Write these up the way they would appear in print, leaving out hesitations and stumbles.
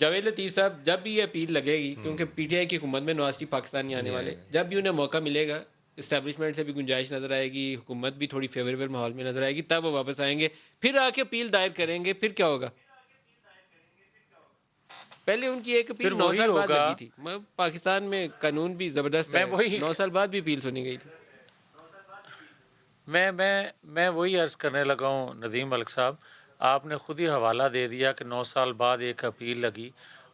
جاوید لطیف صاحب جب بھی یہ اپیل لگے گی، کیونکہ پی ٹی آئی کی حکومت میں نواز شریف پاکستان نہیں آنے والے، جب بھی انہیں موقع ملے گا، اسٹیبلشمنٹ سے بھی گنجائش نظر آئے گی، حکومت بھی تھوڑی فیوریبل ماحول میں نظر آئے گی، تب وہ واپس آئیں گے، پھر آ کے اپیل دائر کریں گے. پھر کیا ہوگا؟ پہلے ان کی ایک پھر اپیل 9 وہی سال بعد ہوگا. لگی تھی. پاکستان میں قانون بھی زبردست ہے، 9 سال بعد بھی اپیل سنی گئی تھی. میں وہی عرض کرنے لگا ہوں ندیم ملک صاحب، آپ نے خود ہی حوالہ دے دیا کہ 9 سال بعد ایک اپیل لگی.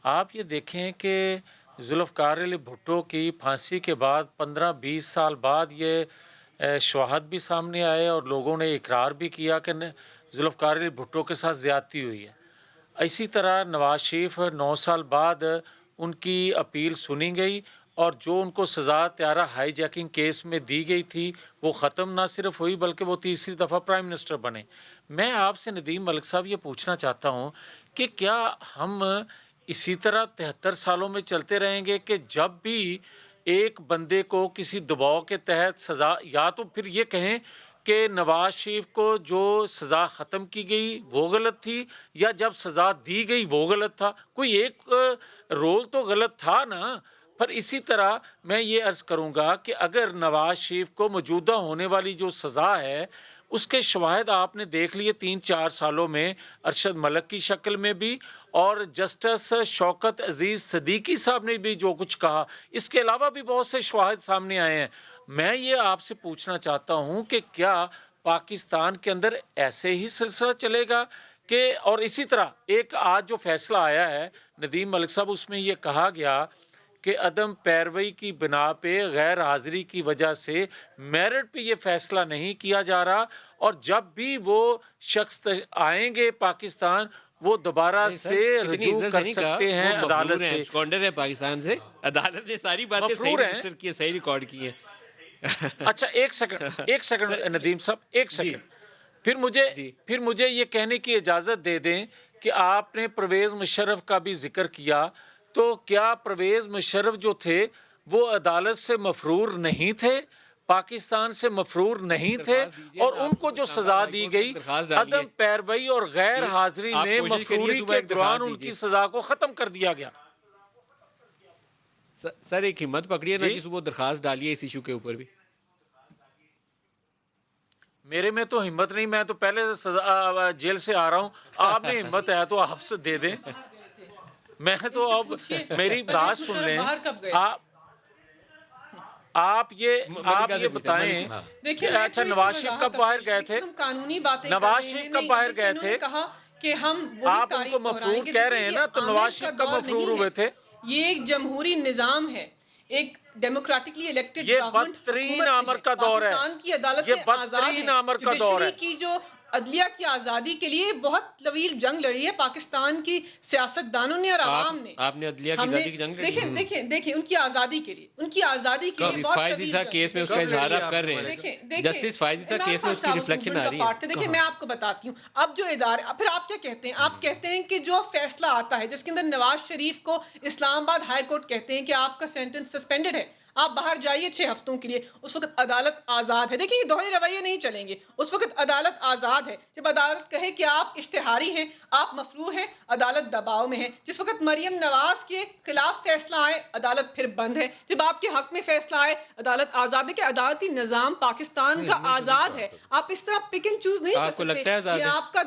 آپ یہ دیکھیں کہ ذوالفقار علی بھٹو کی پھانسی کے بعد 15-20 سال بعد یہ شواہد بھی سامنے آئے اور لوگوں نے اقرار بھی کیا کہ ذوالفقار علی بھٹو کے ساتھ زیادتی ہوئی ہے. اسی طرح نواز شریف 9 سال بعد ان کی اپیل سنی گئی اور جو ان کو سزا طیارہ ہائی جیکنگ کیس میں دی گئی تھی وہ ختم نہ صرف ہوئی بلکہ وہ تیسری دفعہ پرائم منسٹر بنے. میں آپ سے ندیم ملک صاحب یہ پوچھنا چاہتا ہوں کہ کیا ہم اسی طرح 73 سالوں میں چلتے رہیں گے کہ جب بھی ایک بندے کو کسی دباؤ کے تحت سزا، یا تو پھر یہ کہیں کہ نواز شریف کو جو سزا ختم کی گئی وہ غلط تھی یا جب سزا دی گئی وہ غلط تھا؟ کوئی ایک رول تو غلط تھا نا. پر اسی طرح میں یہ عرض کروں گا کہ اگر نواز شریف کو موجودہ ہونے والی جو سزا ہے اس کے شواہد آپ نے دیکھ لیے 3-4 سالوں میں ارشد ملک کی شکل میں بھی، اور جسٹس شوکت عزیز صدیقی صاحب نے بھی جو کچھ کہا، اس کے علاوہ بھی بہت سے شواہد سامنے آئے ہیں. میں یہ آپ سے پوچھنا چاہتا ہوں کہ کیا پاکستان کے اندر ایسے ہی سلسلہ چلے گا کہ، اور اسی طرح ایک آج جو فیصلہ آیا ہے ندیم ملک صاحب، اس میں یہ کہا گیا کہ عدم پیروی کی بنا پہ غیر حاضری کی وجہ سے میرٹ پہ یہ فیصلہ نہیں کیا جا رہا، اور جب بھی وہ شخص آئیں گے پاکستان وہ دوبارہ سے رجوع کر سکتے ہیں عدالت سے. اسکانڈر ہے پاکستان سے، عدالت نے ساری باتیں صحیح رجسٹر کی ہیں، صحیح ریکارڈ کی ہیں. اچھا ایک سیکنڈ ندیم صاحب، ایک سیکنڈ، پھر مجھے یہ کہنے کی اجازت دے دیں کہ آپ نے پرویز مشرف کا بھی ذکر کیا، تو کیا پرویز مشرف جو تھے وہ عدالت سے مفرور نہیں تھے، پاکستان سے مفرور نہیں تھے، اور ان کو جو سزا دی گئی عدم پیروی اور غیر حاضری میں مفروری کے دوران ان کی سزا کو ختم کر دیا گیا. سر ایک ہمت پکڑیے نا کہ صبح درخواست ڈالیے اس ایشو کے اوپر بھی. میرے میں تو ہمت نہیں، میں تو پہلے جیل سے آ رہا ہوں. آپ میں ہمت ہے تو آپ سے دے دیں. میں تو اب میری بات سن لیں. آپ یہ بتائیں کہ اچھا نواز شریف کب باہر گئے تھے؟ نواز شریف کب باہر گئے تھے؟ آپ ان کو مفرور کہہ رہے ہیں نا، تو نواز شریف کب مفرور ہوئے تھے؟ یہ ایک جمہوری نظام ہے، ایک ڈیموکریٹکلی الیکٹڈ یہ بدترین عمر کا دور ہے. پاکستان کی عدالت یہ بدترین عمر کا دور ہے. کی جو عدلیہ کی آزادی کے لیے بہت طویل جنگ لڑی ہے پاکستان کی سیاست دانوں نے اور عوام نے. آپ نے عدلیہ کی آزادی کی جنگ لڑی؟ دیکھیں ان کی آزادی کے لیے، ان کی آزادی کے لیے فائزی صاحب کیس میں اس کا اظہار آپ کر رہے ہیں، جسٹس فائزی صاحب کیس میں اس کی ریفلیکشن آ رہی ہے. دیکھیں میں آپ کو بتاتی ہوں اب جو ادارے، پھر آپ کیا کہتے ہیں؟ آپ کہتے ہیں کہ جو فیصلہ آتا ہے جس کے اندر نواز شریف کو اسلام آباد ہائی کورٹ کہتے ہیں کہ آپ کا سینٹنس سسپینڈڈ ہے، آپ باہر جائیے 6 ہفتوں کے لیے، اس وقت عدالت آزاد ہے. دیکھیں یہ دوہرے رویے نہیں چلیں گے، اس وقت عدالت آزاد ہے. جب عدالت کہے کہ آپ اشتہاری ہیں، آپ مفروع ہیں، عدالت دباؤ میں ہے. جس وقت مریم نواز کے خلاف فیصلہ آئے عدالت پھر بند ہے، جب آپ کے حق میں فیصلہ آئے عدالت آزاد ہے. کہ عدالتی نظام پاکستان کا آزاد ہے، آپ اس طرح پک اینڈ چوز نہیں کر سکتے. آپ کو لگتا ہے آزاد ہے؟ یہ آپ کا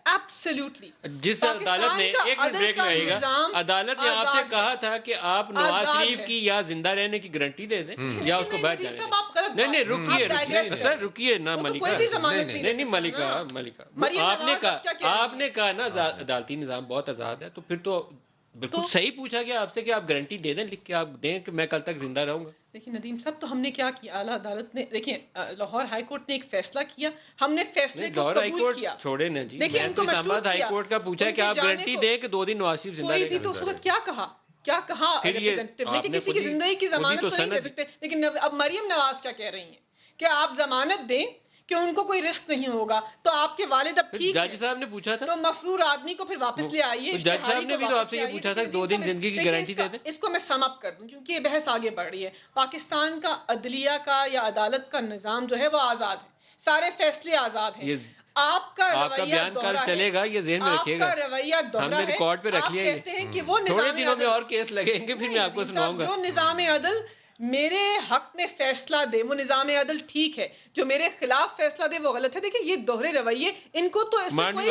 ایبسلیوٹلی جس عدالت نے ایک منٹ بریک لگے گا، عدالت نے آپ سے کہا تھا کہ آپ نواز شریف کی یا زندہ رہنے کی گارنٹی دے دیں یا اس کو باہر جانے دیں. نہیں رکیے سر، رکیے نا ملکہ، نہیں ملکہ، آپ نے کہا نا عدالتی نظام بہت آزاد ہے، تو پھر تو بالکل صحیح پوچھا گیا آپ سے کہ آپ گارنٹی دے دیں، لکھ کے آپ دیں کہ میں کل تک زندہ رہوں گا. دیکھیں ندیم صاحب، تو ہم نے کیا کیا؟ اعلیٰ عدالت نے، دیکھیں لاہور ہائی کورٹ نے ایک فیصلہ کیا، ہم نے فیصلے کو قبول کیا. چھوڑے نا جی، میں تو اسلام آباد ہائی کورٹ کا پوچھا کہ آپ گارنٹی دیں کہ 2 دن نواز شریف زندہ رہے گا. کوئی بھی تو اس وقت کیا کہا ریپرزینٹیو نے کہ کسی کی زندگی کی ضمانت تو نہیں دے سکتے. لیکن اب مریم نواز کیا کہہ رہی ہیں کہ آپ ضمانت دیں کہ ان کو کوئی رسک نہیں ہوگا، تو آپ کے والد اب ٹھیک جج صاحب نے پوچھا تھا، تو مفرور آدمی کو پھر واپس لے آئیے. جج صاحب نے بھی تو آپ سے یہ پوچھا تھا کہ 2 دن زندگی کی گارنٹی دے دیں. اس کو میں سم اپ کر دوں کیونکہ یہ بحث آگے بڑھ رہی ہے. پاکستان کا عدلیہ کا یا عدالت کا نظام جو ہے وہ آزاد ہے، سارے فیصلے آزاد ہیں. آپ کا بیان کل چلے گا، یہ ذہن میں رکھیے گا، آپ کا رویہ ہم نے ریکارڈ پہ رکھ لیا ہے، کہتے ہیں کہ وہ تھوڑے دنوں میں اور کیس لگیں گے، پھر میں آپ کو سناؤں گا. جو نظام عدل میرے حق میں فیصلہ دے وہ نظام عدل ٹھیک ہے، جو میرے خلاف فیصلہ دے وہ غلط ہے. دیکھیں یہ دوہرے رویے ان کو تو اس سے کوئی